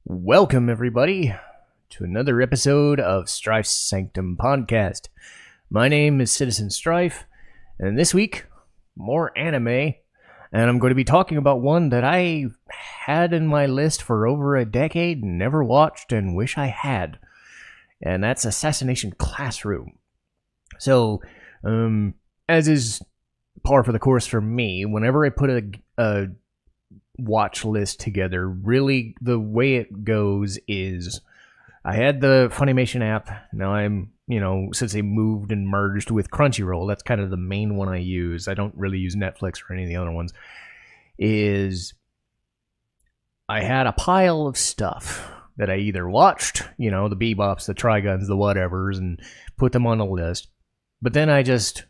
Welcome, everybody, to another episode of Strife's Sanctum podcast. My name is Citizen Strife, and this week, more anime, and I'm going to be talking about one that I had in my list for over a decade, never watched, and wish I had, and that's Assassination Classroom. So, as is par for the course for me, whenever I put a watch list together, really the way it goes is I had the Funimation app. Now I'm, since they moved and merged with Crunchyroll, that's kind of the main one I use. I don't really use Netflix or any of the other ones. Is I had a pile of stuff that I either watched, the Bebops, the Triguns, the whatevers, and put them on a list. But then I just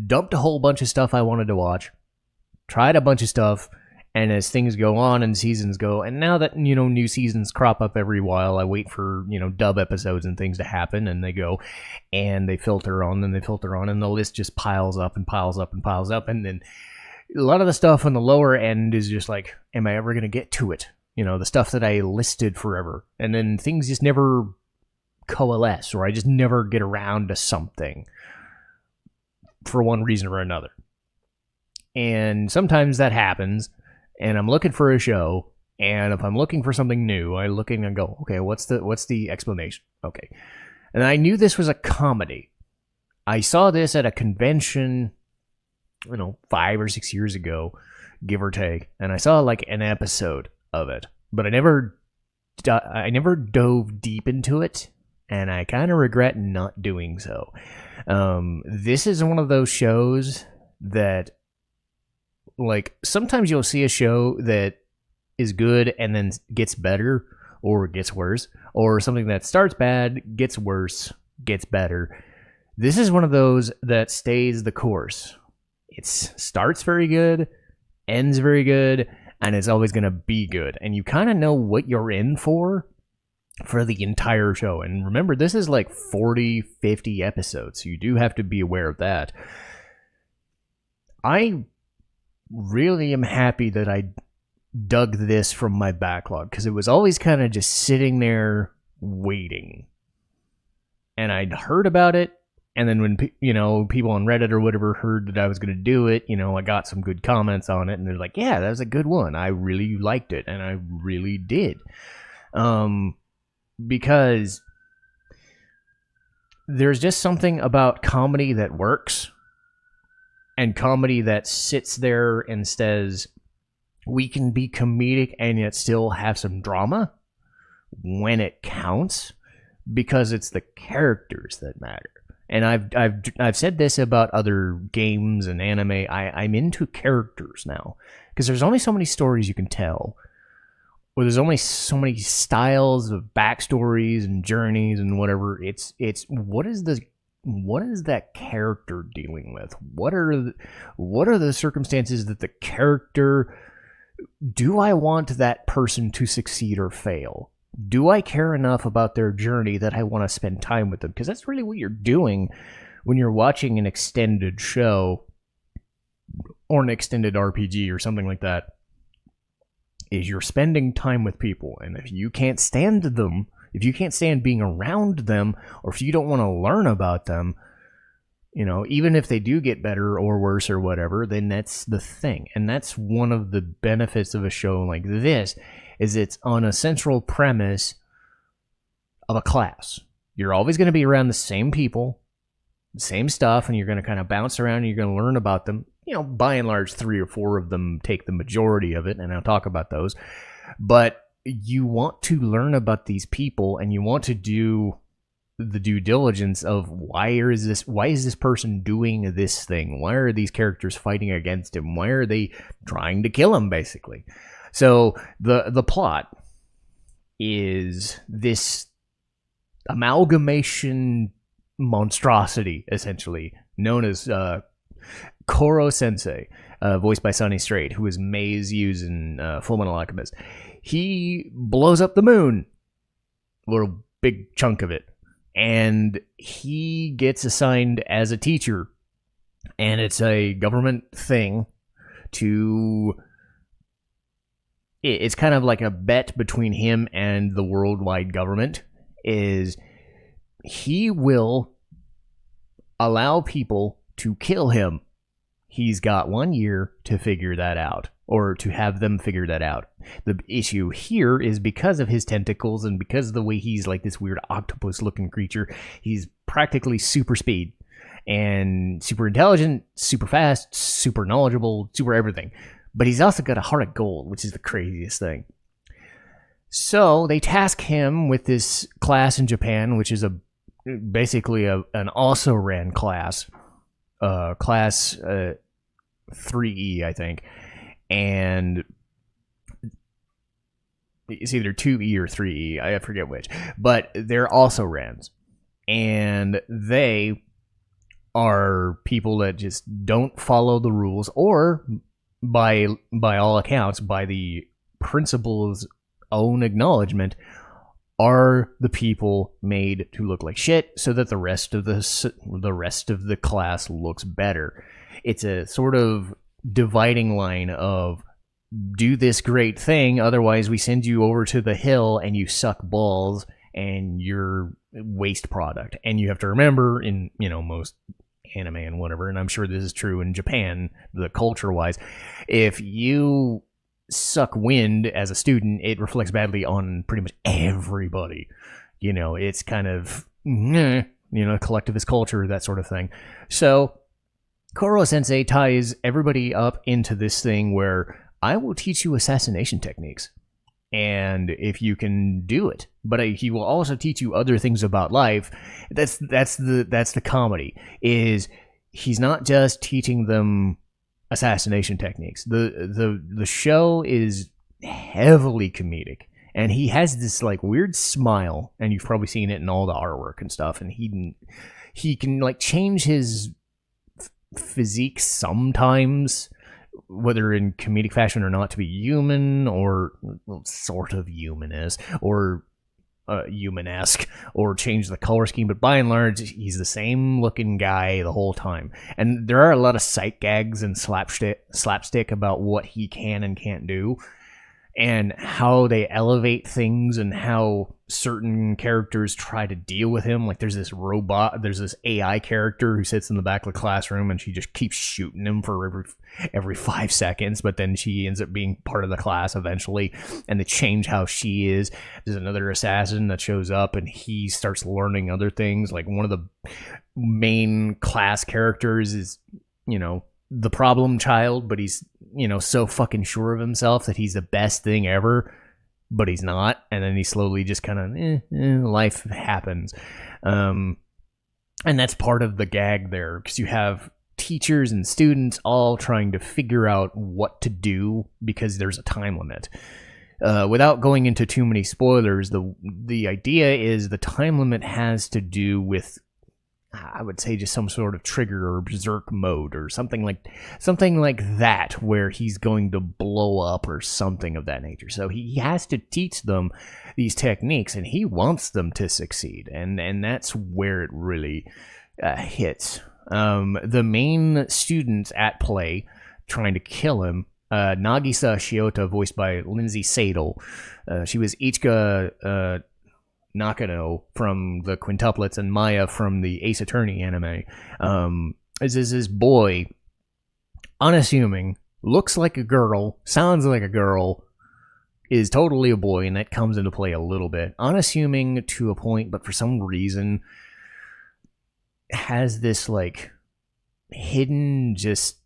dumped a whole bunch of stuff I wanted to watch, tried a bunch of stuff, and as things go on and seasons go, and now that, new seasons crop up every while, I wait for, dub episodes and things to happen, and they go, and they filter on, and the list just piles up and piles up and piles up, and then a lot of the stuff on the lower end is just like, am I ever going to get to it? The stuff that I listed forever, and then things just never coalesce, or I just never get around to something for one reason or another. And sometimes that happens, and I'm looking for a show, and if I'm looking for something new, I look in and go, okay, what's the explanation? Okay. And I knew this was a comedy. I saw this at a convention, 5 or 6 years ago, give or take, and I saw like an episode of it, but I never dove deep into it, and I kind of regret not doing so. This is one of those shows that, like, sometimes you'll see a show that is good and then gets better or gets worse, or something that starts bad, gets worse, gets better. This is one of those that stays the course. It starts very good, ends very good, and it's always going to be good. And you kind of know what you're in for the entire show. And remember, this is like 40, 50 episodes, so you do have to be aware of that. I really am happy that I dug this from my backlog, because it was always kind of just sitting there waiting. And I'd heard about it, and then when people on Reddit or whatever heard that I was going to do it, I got some good comments on it, and they're like, yeah, that was a good one. I really liked it, and I really did. Because there's just something about comedy that works, and comedy that sits there and says, we can be comedic and yet still have some drama when it counts, because it's the characters that matter. And I've said this about other games and anime. I'm into characters now, because there's only so many stories you can tell, or there's only so many styles of backstories and journeys and whatever. It's what is that character dealing with? What are the circumstances that the character, do I want that person to succeed or fail? Do I care enough about their journey that I want to spend time with them? Because that's really what you're doing when you're watching an extended show or an extended RPG or something like that, is you're spending time with people. And if you can't stand them, if you can't stand being around them, or if you don't want to learn about them, even if they do get better or worse or whatever, then that's the thing. And that's one of the benefits of a show like this, is it's on a central premise of a class. You're always going to be around the same people, the same stuff, and you're going to kind of bounce around and you're going to learn about them. By and large, 3 or 4 of them take the majority of it, and I'll talk about those. But you want to learn about these people, and you want to do the due diligence of why is this person doing this thing? Why are these characters fighting against him? Why are they trying to kill him, basically? So the plot is this amalgamation monstrosity, essentially, known as Koro Sensei, voiced by Sonny Strait, who is Mei's Hughes in Fullmetal Alchemist. He blows up the moon, a little big chunk of it, and he gets assigned as a teacher, and it's a government thing to it's kind of like a bet between him and the worldwide government, is he will allow people to kill him. He's got 1 year to figure that out, or to have them figure that out. The issue here is because of his tentacles and because of the way he's like this weird octopus-looking creature, he's practically super speed and super intelligent, super fast, super knowledgeable, super everything. But he's also got a heart of gold, which is the craziest thing. So they task him with this class in Japan, which is basically an also-ran class. Class 3E, I think. And it's either 2E or 3E. I forget which. But they're also rans. And they are people that just don't follow the rules, or by all accounts, by the principal's own acknowledgement, are the people made to look like shit so that the rest of the class looks better. It's a sort of dividing line of, do this great thing, otherwise we send you over to the hill and you suck balls and you're waste product. And you have to remember, in most anime and whatever, and I'm sure this is true in Japan, the culture wise, if you suck wind as a student, it reflects badly on pretty much everybody. It's kind of collectivist culture, that sort of thing. So Koro Sensei ties everybody up into this thing where I will teach you assassination techniques, and if you can do it, but he will also teach you other things about life. That's the comedy, is he's not just teaching them assassination techniques. The show is heavily comedic, and he has this like weird smile, and you've probably seen it in all the artwork and stuff, and he can like change his physique sometimes, whether in comedic fashion or not, to be human, or sort of human-esque, or human-esque, or change the color scheme, but by and large, he's the same looking guy the whole time. And there are a lot of sight gags and slapstick about what he can and can't do, and how they elevate things, and how certain characters try to deal with him. Like there's this AI character who sits in the back of the classroom, and she just keeps shooting him for every 5 seconds, but then she ends up being part of the class eventually, and they change how she is. There's another assassin that shows up, and he starts learning other things. Like one of the main class characters is, the problem child, but he's, so fucking sure of himself that he's the best thing ever, but he's not. And then he slowly just kind of, life happens. And that's part of the gag there, because you have teachers and students all trying to figure out what to do because there's a time limit. Without going into too many spoilers, the idea is the time limit has to do with, I would say, just some sort of trigger or berserk mode or something like that, where he's going to blow up or something of that nature. So he has to teach them these techniques, and he wants them to succeed, and that's where it really hits. The main students at play trying to kill him, Nagisa Shiota, voiced by Lindsay Sadel. She was Ichika Nakano from the Quintuplets, and Maya from the Ace Attorney anime. Is this boy, unassuming, looks like a girl, sounds like a girl, is totally a boy, and that comes into play a little bit. Unassuming to a point, but for some reason has this like hidden just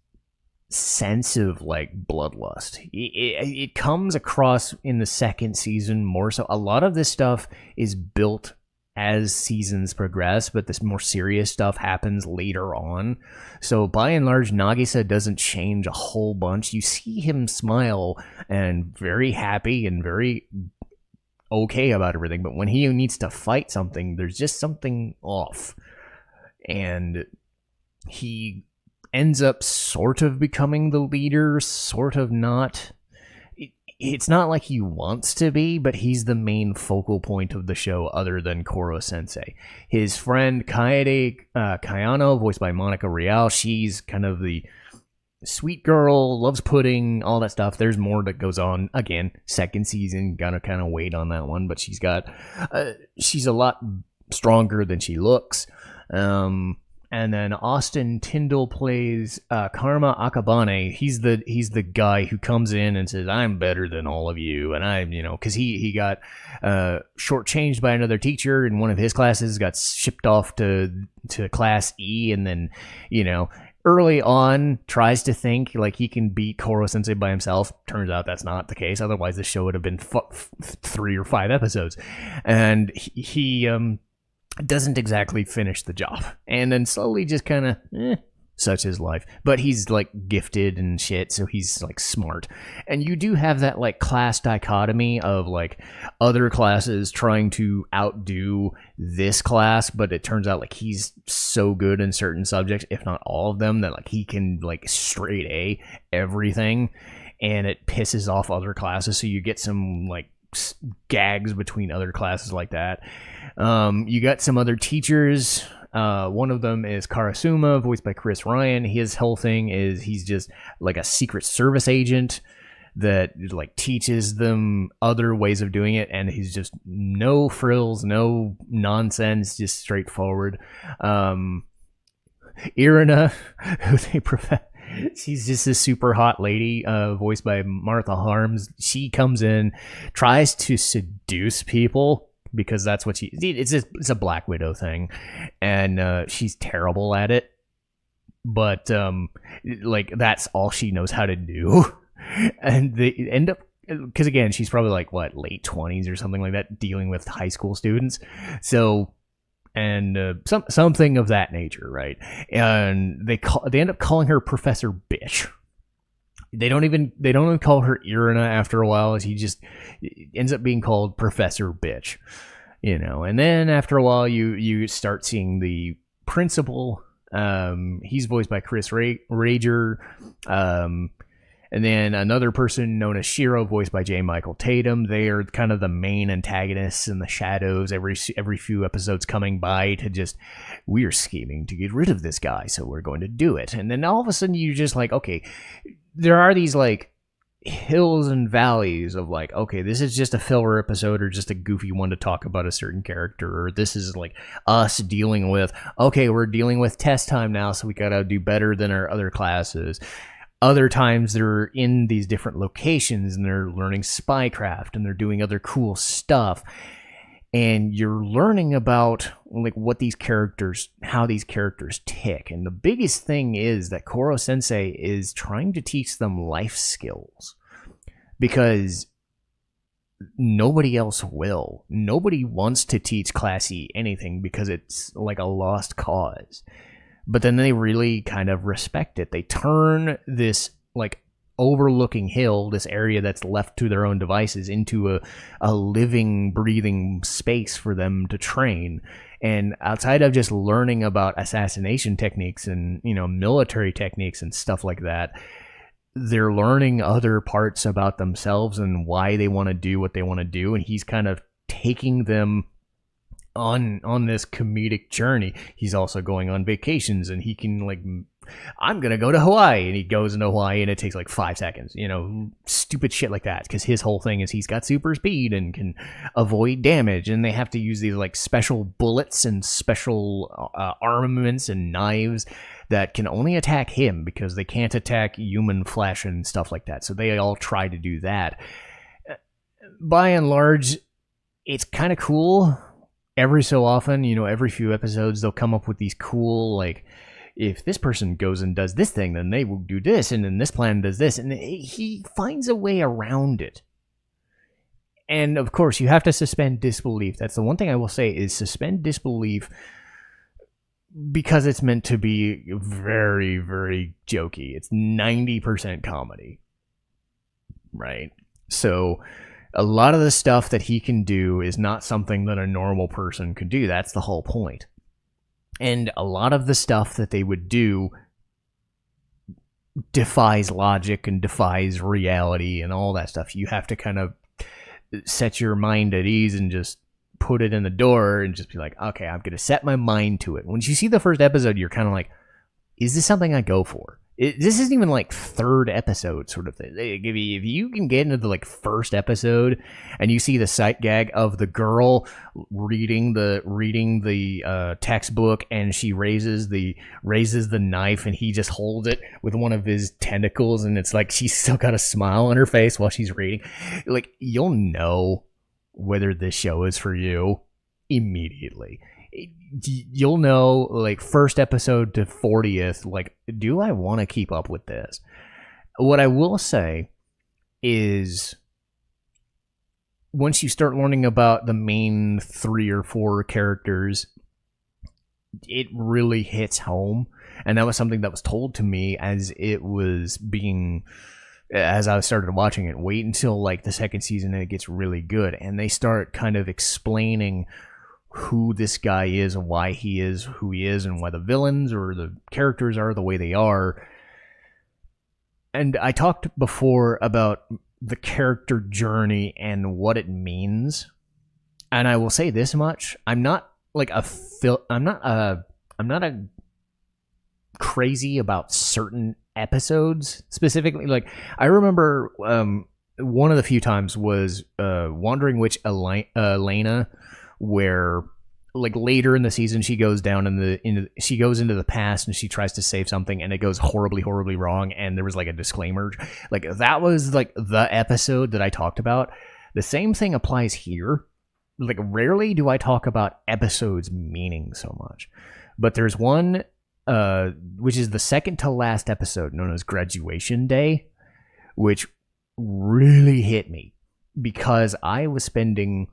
sense of like bloodlust. It comes across in the second season more so. A lot of this stuff is built as seasons progress, but this more serious stuff happens later on. So by and large, Nagisa doesn't change a whole bunch. You see him smile and very happy and very okay about everything, but when he needs to fight something, there's just something off, and he ends up sort of becoming the leader, sort of not. It's not like he wants to be, but he's the main focal point of the show other than Koro Sensei. His friend Kaede Kayano, voiced by Monica Real, she's kind of the sweet girl, loves pudding, all that stuff. There's more that goes on. Again, second season, gotta kind of wait on that one, but she's a lot stronger than she looks. And then Austin Tyndall plays Karma Akabane. He's the guy who comes in and says, "I'm better than all of you," and because he got shortchanged by another teacher in one of his classes, got shipped off to class E, and then early on tries to think like he can beat Koro Sensei by himself. Turns out that's not the case. Otherwise, the show would have been 3 or 5 episodes, and he doesn't exactly finish the job, and then slowly just kind of such is life. But he's like gifted and shit, so he's like smart. And you do have that like class dichotomy of like other classes trying to outdo this class, but it turns out like he's so good in certain subjects, if not all of them, that like he can like straight A everything, and it pisses off other classes, so you get some like gags between other classes like that. You got some other teachers. One of them is Karasuma, voiced by Chris Ryan. His whole thing is he's just like a Secret Service agent that like teaches them other ways of doing it, and he's just no frills, no nonsense, just straightforward. Irina, who they profess, she's just a super hot lady, voiced by Martha Harms. She comes in, tries to seduce people, because that's what it's a Black Widow thing, and she's terrible at it, but like that's all she knows how to do. And they end up, because again, she's probably like what, late 20s or something like that, dealing with high school students, so, and something of that nature, right? And they end up calling her Professor Bitch. They don't even call her Irina after a while. He just ends up being called Professor Bitch, And then after a while, you start seeing the principal. He's voiced by Chris Rager. And then another person known as Shiro, voiced by J. Michael Tatum. They are kind of the main antagonists in the shadows, every few episodes coming by to just, we are scheming to get rid of this guy, so we're going to do it. And then all of a sudden you're just like, okay, there are these like hills and valleys of like, okay, this is just a filler episode or just a goofy one to talk about a certain character, or this is like us dealing with, okay, we're dealing with test time now, so we gotta do better than our other classes. Other times they're in these different locations and they're learning spycraft and they're doing other cool stuff. And you're learning about like what these characters, how these characters tick. And the biggest thing is that Koro Sensei is trying to teach them life skills, because nobody else will. Nobody wants to teach Class E anything because it's like a lost cause. But then they really kind of respect it. They turn this like overlooking hill, this area that's left to their own devices, into a living, breathing space for them to train. And outside of just learning about assassination techniques and military techniques and stuff like that, they're learning other parts about themselves and why they want to do what they want to do. And he's kind of taking them on this comedic journey. He's also going on vacations, and he can like, I'm gonna go to Hawaii, and he goes into Hawaii and it takes like 5 seconds, stupid shit like that, because his whole thing is he's got super speed and can avoid damage, and they have to use these like special bullets and special armaments and knives that can only attack him, because they can't attack human flesh and stuff like that. So they all try to do that. By and large, it's kind of cool. Every so often, every few episodes, they'll come up with these cool, like, if this person goes and does this thing, then they will do this, and then this plan does this, and he finds a way around it. And, of course, you have to suspend disbelief. That's the one thing I will say, is suspend disbelief, because it's meant to be very, very jokey. It's 90% comedy, right? So a lot of the stuff that he can do is not something that a normal person could do. That's the whole point. And a lot of the stuff that they would do defies logic and defies reality and all that stuff. You have to kind of set your mind at ease and just put it in the door and just be like, okay, I'm going to set my mind to it. When you see the first episode, you're kind of like, is this something I go for? This isn't even like third episode sort of thing. If you can get into the like first episode and you see the sight gag of the girl reading the textbook, and she raises the knife, and he just holds it with one of his tentacles, and it's like she's still got a smile on her face while she's reading. Like, you'll know whether this show is for you immediately. You'll know, like, first episode to 40th, like, do I want to keep up with this? What I will say is, once you start learning about the main 3 or 4 characters, it really hits home. And that was something that was told to me as I started watching it. Wait until like the second season and it gets really good, and they start kind of explaining who this guy is and why he is who he is, and why the villains or the characters are the way they are. And I talked before about the character journey and what it means. And I will say this much: I'm not crazy about certain episodes specifically. Like, I remember one of the few times was Wandering Witch Elena, where like later in the season she goes down she goes into the past and she tries to save something, and it goes horribly wrong, and there was like a disclaimer. Like, that was like the episode that I talked about. The same thing applies here. Like, rarely do I talk about episodes meaning so much, but there's one which is the second to last episode, known as Graduation Day, which really hit me because I was spending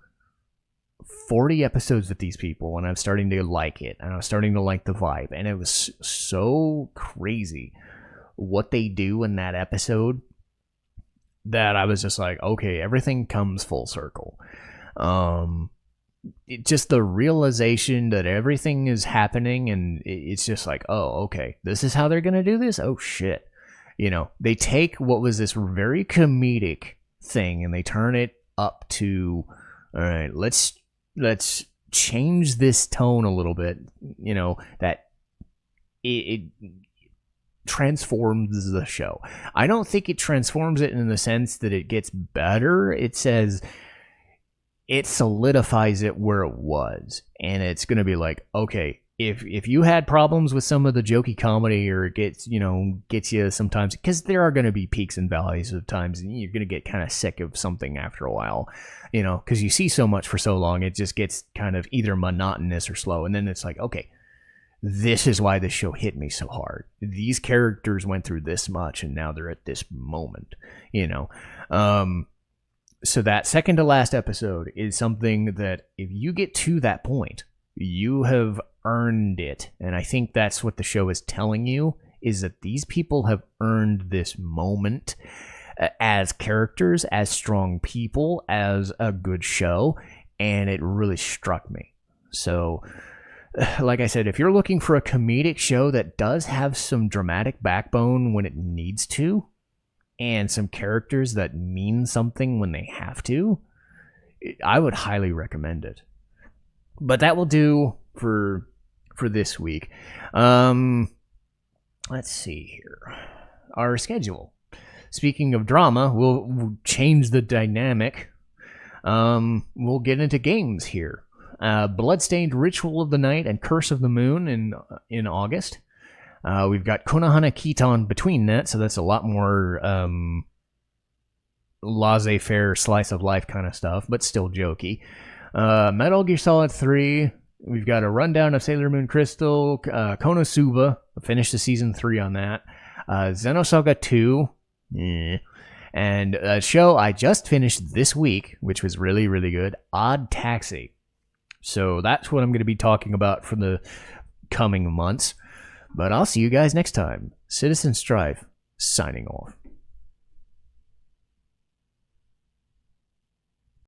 40 episodes with these people, and I'm starting to like it, and I was starting to like the vibe, and it was so crazy what they do in that episode that I was just like, okay, everything comes full circle. Just the realization that everything is happening, and it's just like, oh, okay, this is how they're gonna do this. Oh shit. They take what was this very comedic thing and they turn it up to, all right, let's change this tone a little bit, that it transforms the show. I don't think it transforms it in the sense that it gets better. It says it solidifies it where it was, and it's going to be like, okay, if you had problems with some of the jokey comedy, or it gets you sometimes, because there are going to be peaks and valleys of times, and you're going to get kind of sick of something after a while, because you see so much for so long, it just gets kind of either monotonous or slow, and then it's like, okay, this is why this show hit me so hard. These characters went through this much, and now they're at this moment, So that second to last episode is something that if you get to that point, you have earned it. And I think that's what the show is telling you, is that these people have earned this moment as characters, as strong people, as a good show. And it really struck me. So, like I said, if you're looking for a comedic show that does have some dramatic backbone when it needs to, and some characters that mean something when they have to, I would highly recommend it. But that will do for this week. Let's see here. Our schedule. Speaking of drama, we'll change the dynamic. We'll get into games here. Bloodstained Ritual of the Night and Curse of the Moon in August. We've got Konohana Kitan between that, so that's a lot more laissez-faire, slice of life kind of stuff, but still jokey. Metal Gear Solid 3, we've got a rundown of Sailor Moon Crystal, Konosuba, finished the season 3 on that, Xenosaga 2, and a show I just finished this week, which was really, really good, Odd Taxi. So that's what I'm going to be talking about for the coming months. But I'll see you guys next time. Citizen Strife, signing off.